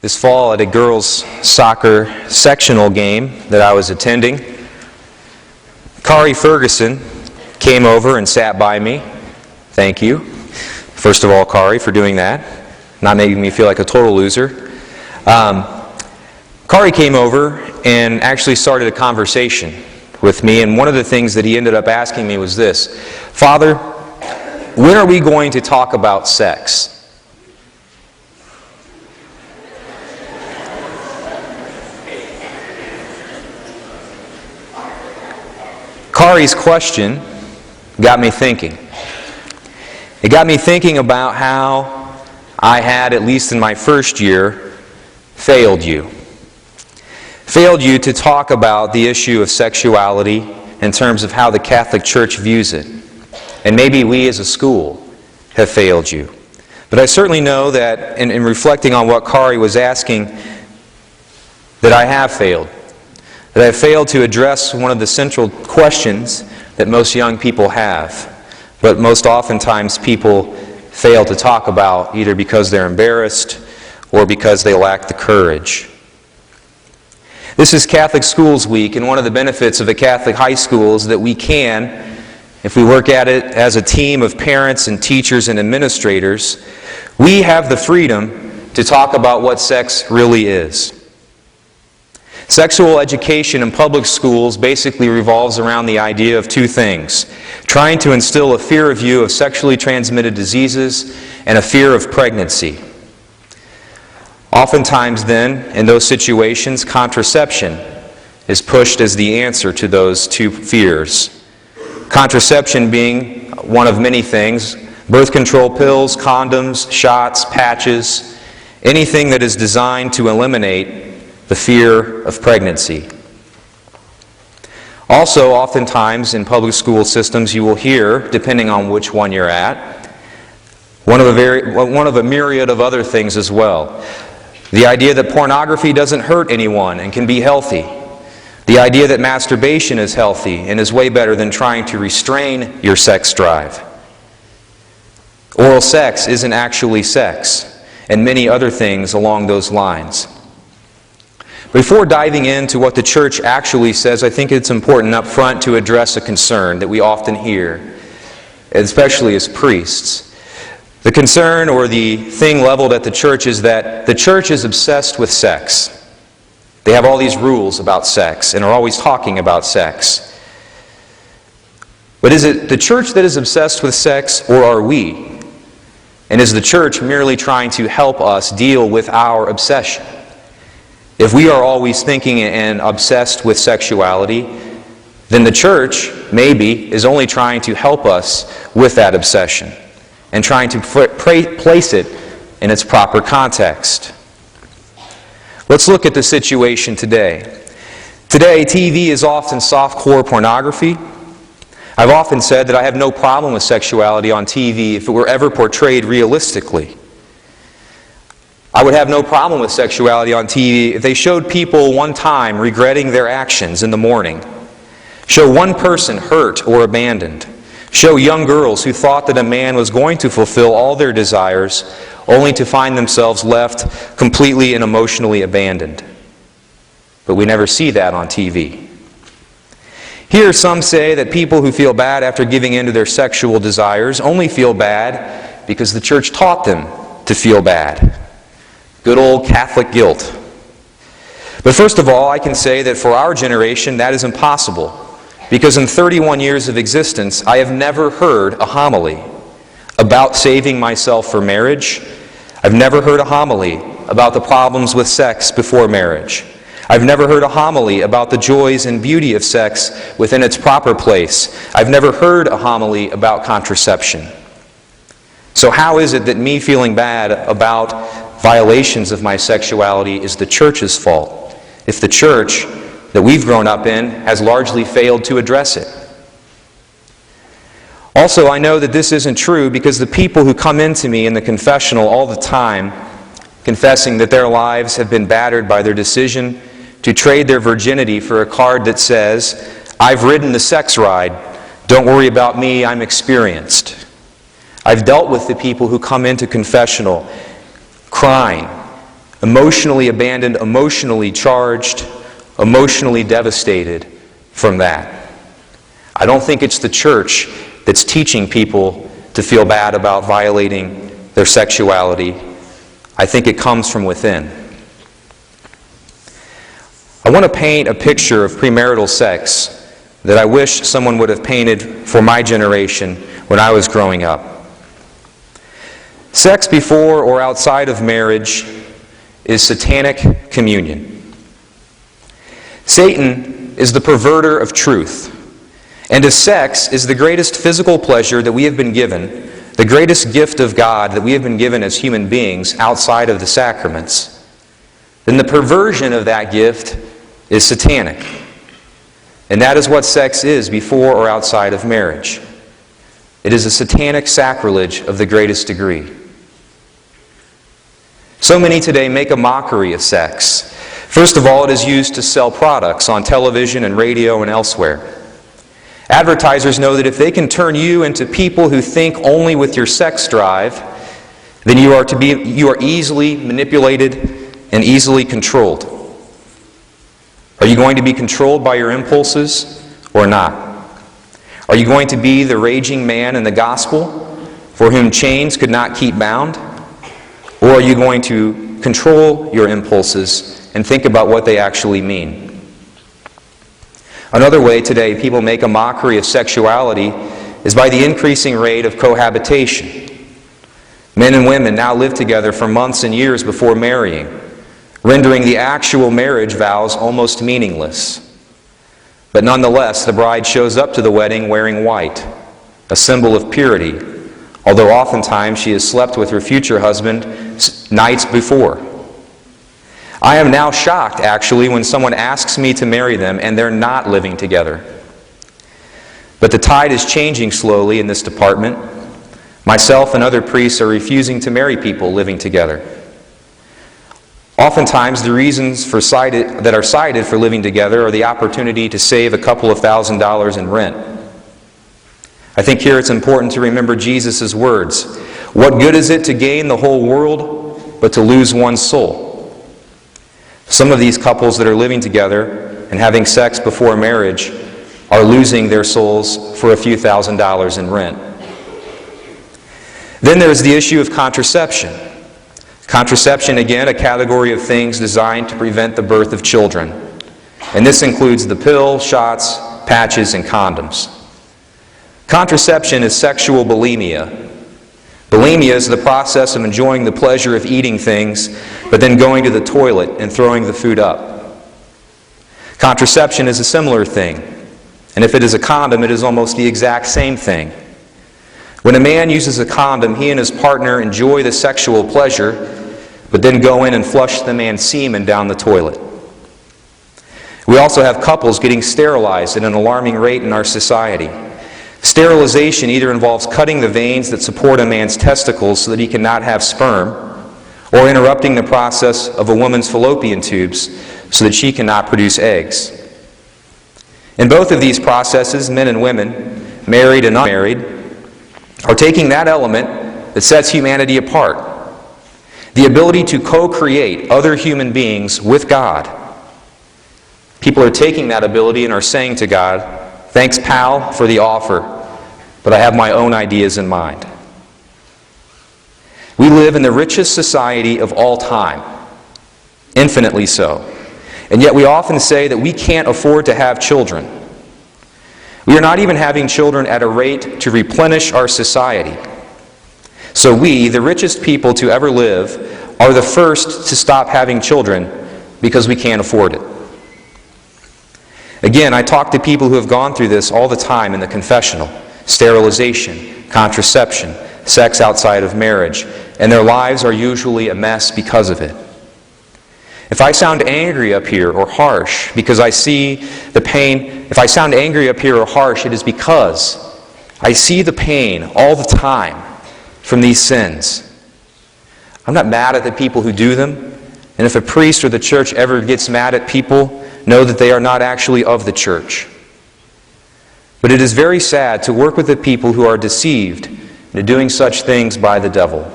This fall at a girls' soccer sectional game that I was attending, Kari Ferguson came over and sat by me. Thank you. First of all, Kari, for doing that. Not making me feel like a total loser. Kari came over and actually started a conversation with me, and one of the things that he ended up asking me was this: Father, when are we going to talk about sex? Kari's question got me thinking. It got me thinking about how I had, at least in my first year, failed you. Failed you to talk about the issue of sexuality in terms of how the Catholic Church views it. And maybe we as a school have failed you. But I certainly know that in reflecting on what Kari was asking, that I have failed. That I have failed to address one of the central questions that most young people have, but most oftentimes people fail to talk about, either because they're embarrassed or because they lack the courage. This is Catholic Schools Week, and one of the benefits of a Catholic high school is that we can, if we work at it as a team of parents and teachers and administrators, we have the freedom to talk about what sex really is. Sexual education in public schools basically revolves around the idea of two things: trying to instill a fear of you of sexually transmitted diseases and a fear of pregnancy. Oftentimes then, in those situations, contraception is pushed as the answer to those two fears. Contraception being one of many things: birth control pills, condoms, shots, patches, anything that is designed to eliminate the fear of pregnancy. Also, oftentimes in public school systems, you will hear, depending on which one you're at, one of a myriad of other things as well. The idea that pornography doesn't hurt anyone and can be healthy. The idea that masturbation is healthy and is way better than trying to restrain your sex drive. Oral sex isn't actually sex, and many other things along those lines. Before diving into what the Church actually says, I think it's important up front to address a concern that we often hear, especially as priests. The concern or the thing leveled at the Church is that the Church is obsessed with sex. They have all these rules about sex and are always talking about sex. But is it the Church that is obsessed with sex, or are we? And is the Church merely trying to help us deal with our obsession? If we are always thinking and obsessed with sexuality, then the Church, maybe, is only trying to help us with that obsession and trying to place it in its proper context. Let's look at the situation today. Today, TV is often softcore pornography. I've often said that I have no problem with sexuality on TV if it were ever portrayed realistically. I would have no problem with sexuality on TV if they showed people one time regretting their actions in the morning, show one person hurt or abandoned, show young girls who thought that a man was going to fulfill all their desires only to find themselves left completely and emotionally abandoned. But we never see that on TV. Here some say that people who feel bad after giving in to their sexual desires only feel bad because the Church taught them to feel bad. Good old Catholic guilt. But first of all, I can say that for our generation that is impossible, because in 31 years of existence I have never heard a homily about saving myself for marriage. I've never heard a homily about the problems with sex before marriage. I've never heard a homily about the joys and beauty of sex within its proper place. I've never heard a homily about contraception. So how is it that me feeling bad about violations of my sexuality is the Church's fault, if the Church that we've grown up in has largely failed to address it? Also, I know that this isn't true because the people who come into me in the confessional all the time, confessing that their lives have been battered by their decision to trade their virginity for a card that says, "I've ridden the sex ride, don't worry about me, I'm experienced." I've dealt with the people who come into confessional crying, emotionally abandoned, emotionally charged, emotionally devastated from that. I don't think it's the church that's teaching people to feel bad about violating their sexuality. I think it comes from within. I want to paint a picture of premarital sex that I wish someone would have painted for my generation when I was growing up. Sex before or outside of marriage is satanic communion. Satan is the perverter of truth, and if sex is the greatest physical pleasure that we have been given, the greatest gift of God that we have been given as human beings outside of the sacraments, then the perversion of that gift is satanic. And that is what sex is before or outside of marriage. It is a satanic sacrilege of the greatest degree. So many today make a mockery of sex. First of all, it is used to sell products on television and radio and elsewhere. Advertisers know that if they can turn you into people who think only with your sex drive, then you are easily manipulated and easily controlled. Are you going to be controlled by your impulses or not? Are you going to be the raging man in the gospel for whom chains could not keep bound? Or are you going to control your impulses and think about what they actually mean? Another way today people make a mockery of sexuality is by the increasing rate of cohabitation. Men and women now live together for months and years before marrying, rendering the actual marriage vows almost meaningless. But nonetheless, the bride shows up to the wedding wearing white, a symbol of purity, although oftentimes she has slept with her future husband nights before. I am now shocked, actually, when someone asks me to marry them and they're not living together. But the tide is changing slowly in this department. Myself and other priests are refusing to marry people living together. Oftentimes, the reasons that are cited for living together are the opportunity to save a couple of $1,000s in rent. I think here it's important to remember Jesus' words. What good is it to gain the whole world, but to lose one's soul? Some of these couples that are living together and having sex before marriage are losing their souls for a few $1,000s in rent. Then there's the issue of contraception. Contraception, again, a category of things designed to prevent the birth of children. And this includes the pill, shots, patches, and condoms. Contraception is sexual bulimia. Bulimia is the process of enjoying the pleasure of eating things, but then going to the toilet and throwing the food up. Contraception is a similar thing. And if it is a condom, it is almost the exact same thing. When a man uses a condom, he and his partner enjoy the sexual pleasure, but then go in and flush the man's semen down the toilet. We also have couples getting sterilized at an alarming rate in our society. Sterilization either involves cutting the veins that support a man's testicles so that he cannot have sperm, or interrupting the process of a woman's fallopian tubes so that she cannot produce eggs. In both of these processes, men and women, married and unmarried, are taking that element that sets humanity apart. The ability to co-create other human beings with God. People are taking that ability and are saying to God, "Thanks, pal, for the offer, but I have my own ideas in mind." We live in the richest society of all time, infinitely so. And yet we often say that we can't afford to have children. We are not even having children at a rate to replenish our society. So we, the richest people to ever live, are the first to stop having children because we can't afford it. Again, I talk to people who have gone through this all the time in the confessional. Sterilization, contraception, sex outside of marriage, and their lives are usually a mess because of it. If I sound angry up here or harsh because I see the pain, if I sound angry up here or harsh, it is because I see the pain all the time from these sins. I'm not mad at the people who do them, and if a priest or the church ever gets mad at people, know that they are not actually of the church. But it is very sad to work with the people who are deceived into doing such things by the devil.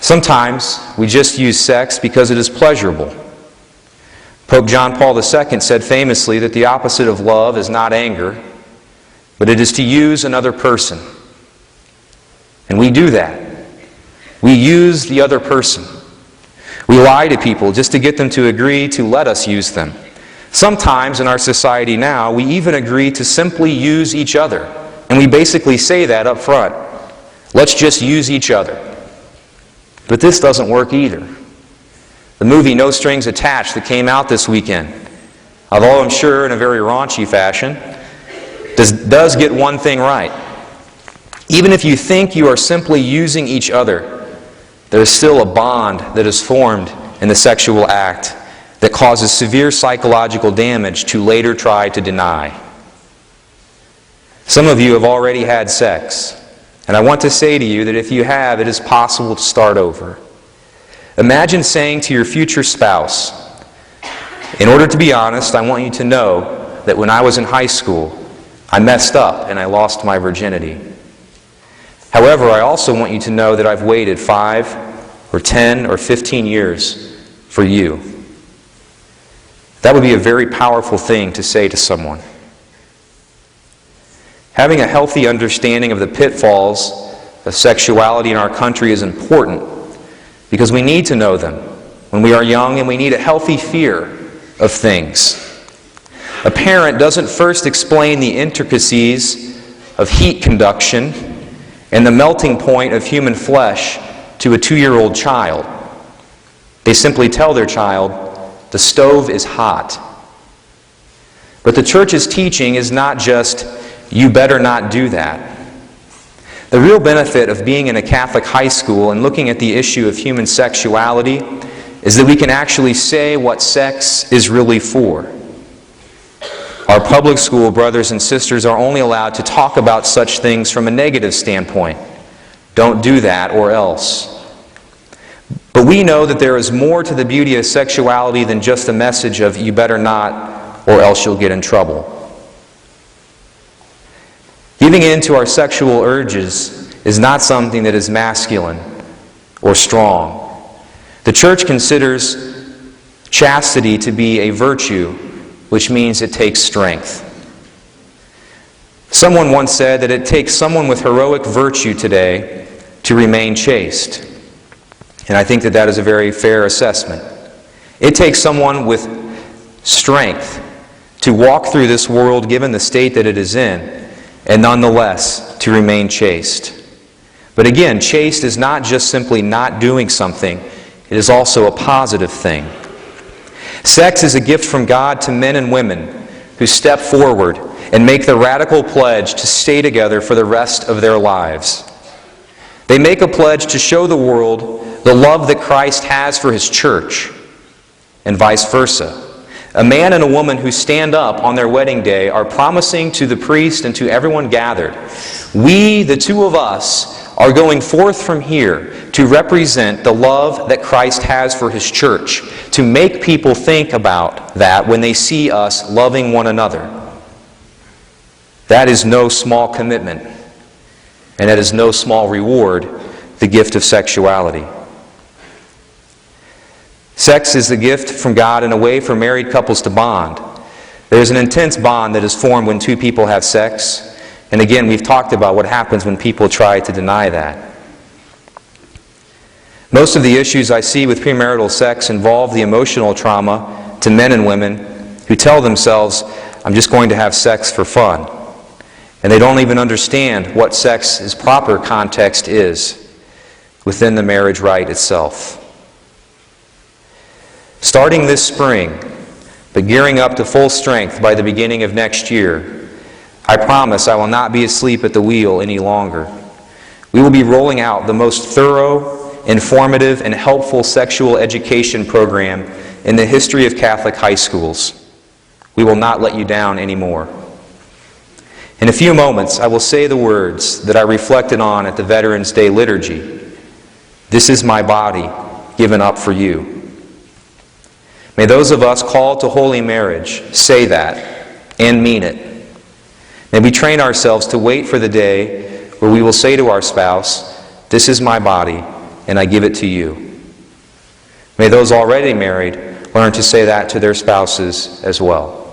Sometimes we just use sex because it is pleasurable. Pope John Paul II said famously that the opposite of love is not anger, but it is to use another person. And we do that. We use the other person. We lie to people just to get them to agree to let us use them. Sometimes in our society now, we even agree to simply use each other. And we basically say that up front. Let's just use each other. But this doesn't work either. The movie No Strings Attached that came out this weekend, although I'm sure in a very raunchy fashion, does get one thing right. Even if you think you are simply using each other, there is still a bond that is formed in the sexual act that causes severe psychological damage to later try to deny. Some of you have already had sex, and I want to say to you that if you have, it is possible to start over. Imagine saying to your future spouse, "In order to be honest, I want you to know that when I was in high school, I messed up and I lost my virginity. However, I also want you to know that I've waited 5 or 10 or 15 years for you." That would be a very powerful thing to say to someone. Having a healthy understanding of the pitfalls of sexuality in our country is important because we need to know them when we are young, and we need a healthy fear of things. A parent doesn't first explain the intricacies of heat conduction and the melting point of human flesh to a 2-year-old child. They simply tell their child, "The stove is hot." But the church's teaching is not just, "You better not do that." The real benefit of being in a Catholic high school and looking at the issue of human sexuality is that we can actually say what sex is really for. Our public school brothers and sisters are only allowed to talk about such things from a negative standpoint. Don't do that or else. But we know that there is more to the beauty of sexuality than just a message of "you better not or else you'll get in trouble." Giving in to our sexual urges is not something that is masculine or strong. The church considers chastity to be a virtue, which means it takes strength. Someone once said that it takes someone with heroic virtue today to remain chaste. And I think that that is a very fair assessment. It takes someone with strength to walk through this world given the state that it is in, and nonetheless to remain chaste. But again, chaste is not just simply not doing something, it is also a positive thing. Sex is a gift from God to men and women who step forward and make the radical pledge to stay together for the rest of their lives. They make a pledge to show the world the love that Christ has for His church, and vice versa. A man and a woman who stand up on their wedding day are promising to the priest and to everyone gathered, "We, the two of us, are going forth from here to represent the love that Christ has for His church, to make people think about that when they see us loving one another." That is no small commitment, and that is no small reward, the gift of sexuality. Sex is the gift from God and a way for married couples to bond. There is an intense bond that is formed when two people have sex. And again, we've talked about what happens when people try to deny that. Most of the issues I see with premarital sex involve the emotional trauma to men and women who tell themselves, "I'm just going to have sex for fun." And they don't even understand what sex's proper context is within the marriage rite itself. Starting this spring, but gearing up to full strength by the beginning of next year, I promise I will not be asleep at the wheel any longer. We will be rolling out the most thorough, informative, and helpful sexual education program in the history of Catholic high schools. We will not let you down anymore. In a few moments, I will say the words that I reflected on at the Veterans Day liturgy. "This is my body given up for you." May those of us called to holy marriage say that and mean it. May we train ourselves to wait for the day where we will say to our spouse, "This is my body and I give it to you. May those already married learn to say that to their spouses as well.